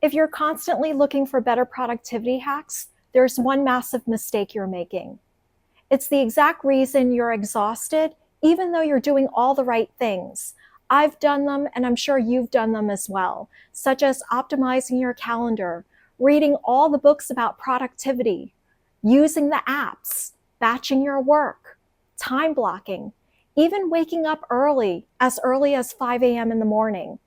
If you're constantly looking for better productivity hacks, there's one massive mistake you're making. It's the exact reason you're exhausted, even though you're doing all the right things. I've done them, and I'm sure you've done them as well, such as optimizing your calendar, reading all the books about productivity, using the apps, batching your work, time blocking, even waking up early as 5 a.m. in the morning.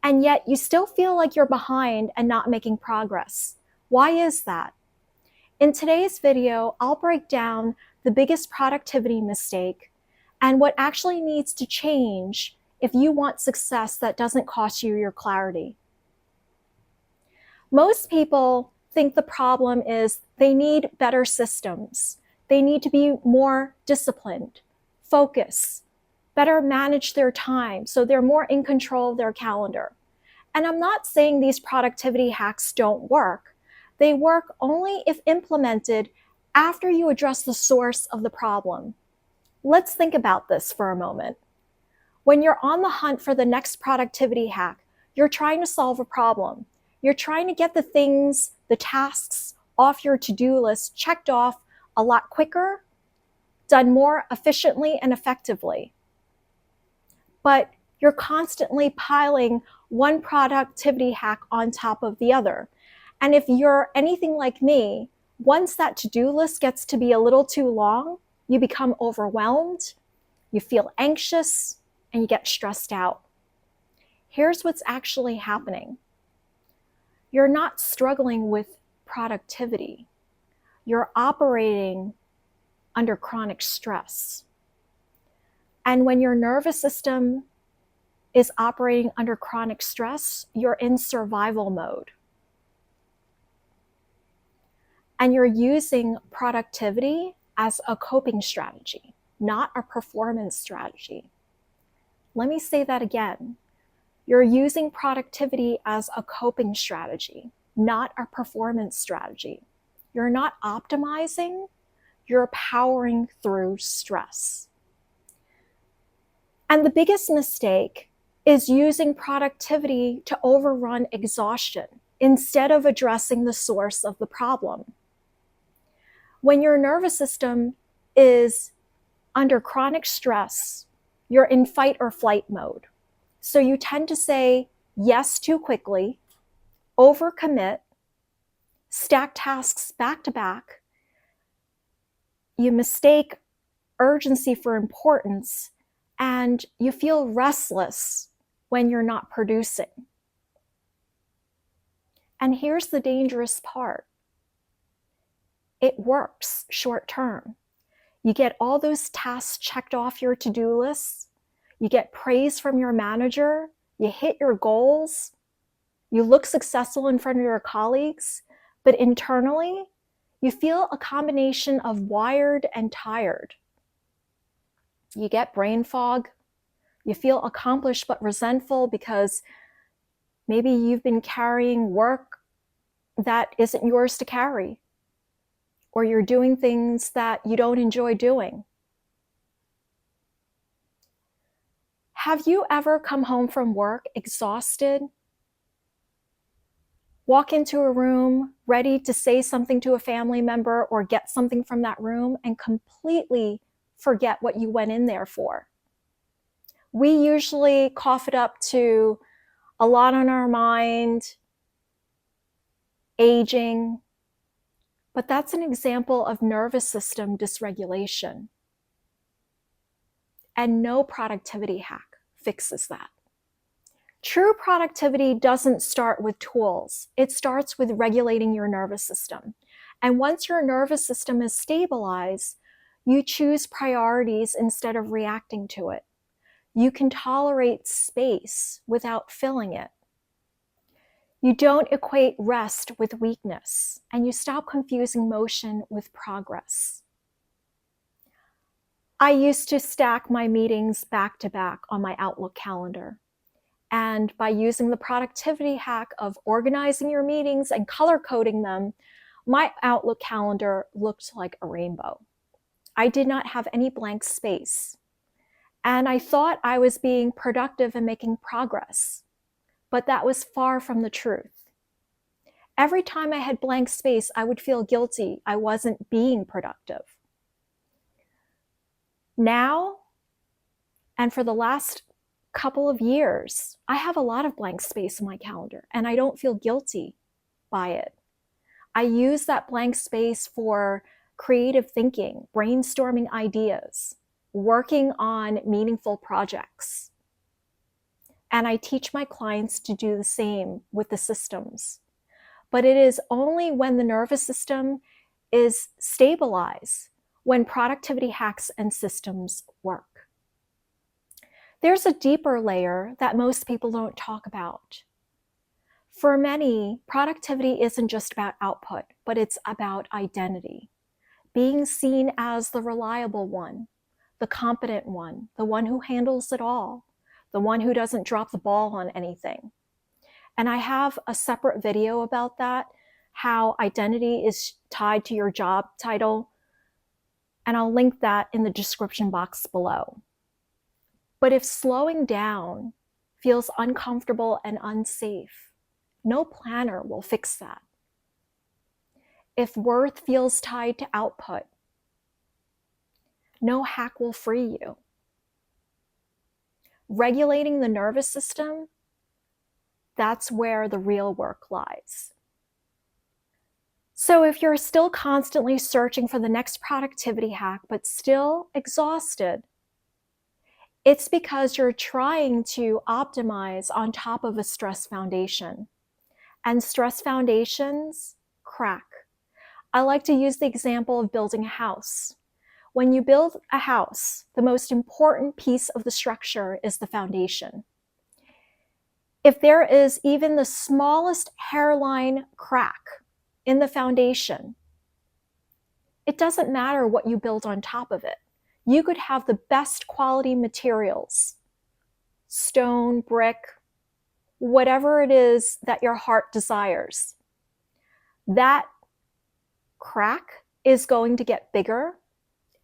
And yet you still feel like you're behind and not making progress. Why is that? In today's video, I'll break down the biggest productivity mistake and what actually needs to change if you want success that doesn't cost you your clarity. Most people think the problem is they need better systems. They need to be more disciplined, focus, better manage their time so they're more in control of their calendar. And I'm not saying these productivity hacks don't work. They work only if implemented after you address the source of the problem. Let's think about this for a moment. When you're on the hunt for the next productivity hack, you're trying to solve a problem. You're trying to get the things, the tasks off your to-do list checked off a lot quicker, done more efficiently and effectively. But you're constantly piling one productivity hack on top of the other. And if you're anything like me, once that to-do list gets to be a little too long, you become overwhelmed, you feel anxious, and you get stressed out. Here's what's actually happening. You're not struggling with productivity. You're operating under chronic stress. And when your nervous system is operating under chronic stress, you're in survival mode. And you're using productivity as a coping strategy, not a performance strategy. Let me say that again. You're using productivity as a coping strategy, not a performance strategy. You're not optimizing, you're powering through stress. And the biggest mistake is using productivity to overrun exhaustion instead of addressing the source of the problem. When your nervous system is under chronic stress, you're in fight or flight mode. So you tend to say yes too quickly, overcommit, stack tasks back to back. You mistake urgency for importance, and you feel restless when you're not producing. And here's the dangerous part. It works short term. You get all those tasks checked off your to-do list. You get praise from your manager. You hit your goals. You look successful in front of your colleagues. But internally, you feel a combination of wired and tired. You get brain fog. You feel accomplished but resentful because maybe you've been carrying work that isn't yours to carry, or you're doing things that you don't enjoy doing. Have you ever come home from work exhausted, walk into a room ready to say something to a family member or get something from that room and completely forget what you went in there for? We usually cough it up to a lot on our mind, aging, but that's an example of nervous system dysregulation. And no productivity hack fixes that. True productivity doesn't start with tools. It starts with regulating your nervous system. And once your nervous system is stabilized, you choose priorities instead of reacting to it. You can tolerate space without filling it. You don't equate rest with weakness, and you stop confusing motion with progress. I used to stack my meetings back to back on my Outlook calendar. And by using the productivity hack of organizing your meetings and color coding them, my Outlook calendar looked like a rainbow. I did not have any blank space. And I thought I was being productive and making progress. But that was far from the truth. Every time I had blank space, I would feel guilty. I wasn't being productive. Now, and for the last couple of years, I have a lot of blank space in my calendar, and I don't feel guilty by it. I use that blank space for creative thinking, brainstorming ideas, working on meaningful projects. And I teach my clients to do the same with the systems. But it is only when the nervous system is stabilized, when productivity hacks and systems work. There's a deeper layer that most people don't talk about. For many, productivity isn't just about output, but it's about identity. Being seen as the reliable one, the competent one, the one who handles it all, the one who doesn't drop the ball on anything. And I have a separate video about that, how identity is tied to your job title, and I'll link that in the description box below. But if slowing down feels uncomfortable and unsafe, no planner will fix that. If worth feels tied to output, no hack will free you. Regulating the nervous system, that's where the real work lies. So if you're still constantly searching for the next productivity hack, but still exhausted, it's because you're trying to optimize on top of a stress foundation. And stress foundations crack. I like to use the example of building a house. When you build a house, the most important piece of the structure is the foundation. If there is even the smallest hairline crack in the foundation, it doesn't matter what you build on top of it. You could have the best quality materials, stone, brick, whatever it is that your heart desires. That crack is going to get bigger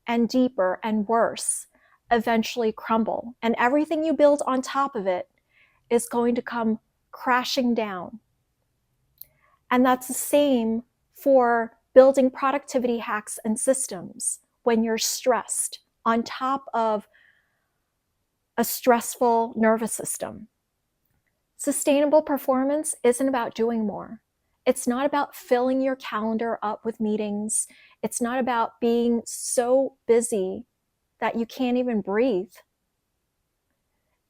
and deeper and worse, eventually crumble. And everything you build on top of it is going to come crashing down. And that's the same for building productivity hacks and systems when you're stressed on top of a stressful nervous system. Sustainable performance isn't about doing more. It's not about filling your calendar up with meetings. It's not about being so busy that you can't even breathe.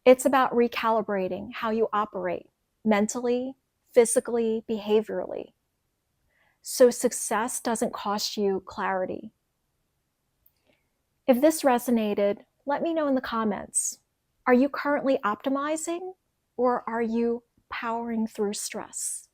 It's about recalibrating how you operate mentally, physically, behaviorally, so success doesn't cost you clarity. If this resonated, let me know in the comments. Are you currently optimizing, or are you powering through stress?